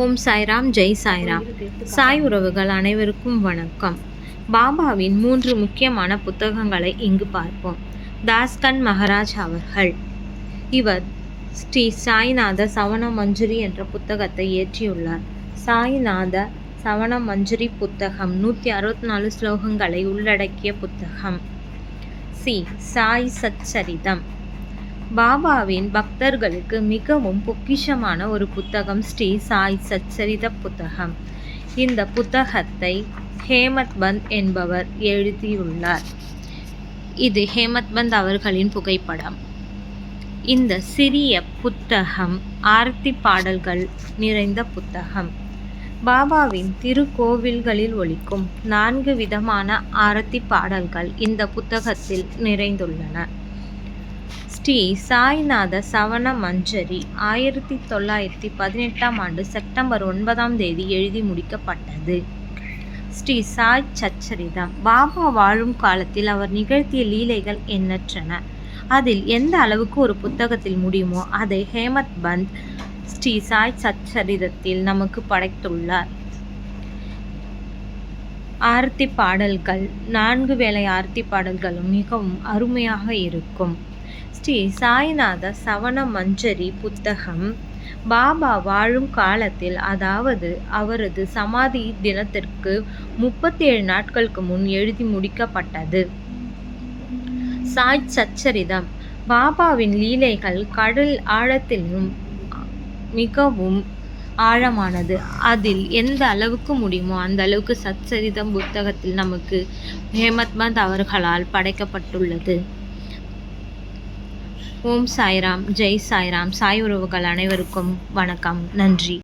ஓம் சாய்ராம், ஜெய் சாய்ராம். சாய் உறவுகள் அனைவருக்கும் வணக்கம். பாபாவின் 3 முக்கியமான புத்தகங்களை இங்கு பார்ப்போம். தாஸ்கன் மகாராஜ் அவர்கள் இவர் ஸ்ரீ சாய்நாத சவண மஞ்சுரி என்ற புத்தகத்தை இயற்றியுள்ளார். சாய்நாத சவண மஞ்சுரி புத்தகம் 164 ஸ்லோகங்களை உள்ளடக்கிய புத்தகம். சாய் சச்சரிதம் பாபாவின் பக்தர்களுக்கு மிகவும் பொக்கிஷமான ஒரு புத்தகம் ஸ்ரீ சாய் சச்சரித புத்தகம். இந்த புத்தகத்தை ஹேமத் பந்த் என்பவர் எழுதியுள்ளார். இது ஹேமத் பந்த் அவர்களின் புகைப்படம். இந்த சிறிய புத்தகம் ஆரத்தி பாடல்கள் நிறைந்த புத்தகம். பாபாவின் திருக்கோவில்களில் ஒலிக்கும் 4 விதமான ஆரத்தி பாடல்கள் இந்த புத்தகத்தில் நிறைந்துள்ளன. ஸ்ரீ சாய்நாத சவண மஞ்சரி 1918 செப்டம்பர் 9 எழுதி முடிக்கப்பட்டது. ஸ்ரீ சாய் சச்சரிதம் பாபா வாழும் காலத்தில் அவர் நிகழ்த்திய லீலைகள் எண்ணற்றன. அதில் எந்த அளவுக்கு ஒரு புத்தகத்தில் முடியுமோ அதை ஹேமத் பந்த் ஸ்ரீ சாய் சச்சரிதத்தில் நமக்கு படைத்துள்ளார். ஆரத்தி பாடல்கள் 4 வேளை ஆரத்தி பாடல்களும் மிகவும் அருமையாக இருக்கும். ஸ்ரீ சாய்நாத சவண மஞ்சரி புத்தகம் பாபா வாழும் காலத்தில், அதாவது அவரது சமாதி தினத்திற்கு 37 நாட்களுக்கு முன் எழுதி முடிக்கப்பட்டது. சாய் சச்சரிதம் பாபாவின் லீலைகள் கடல் ஆழத்திலும் மிகவும் ஆழமானது. அதில் எந்த அளவுக்கு முடியுமோ அந்த அளவுக்கு சச்சரிதம் புத்தகத்தில் நமக்கு ஹேமத் பந்த் அவர்களால் படைக்கப்பட்டுள்ளது. ஓம் சாய்ராம், ஜெய் சாய்ராம். சாய் உறவுகள் அனைவருக்கும் வணக்கம், நன்றி.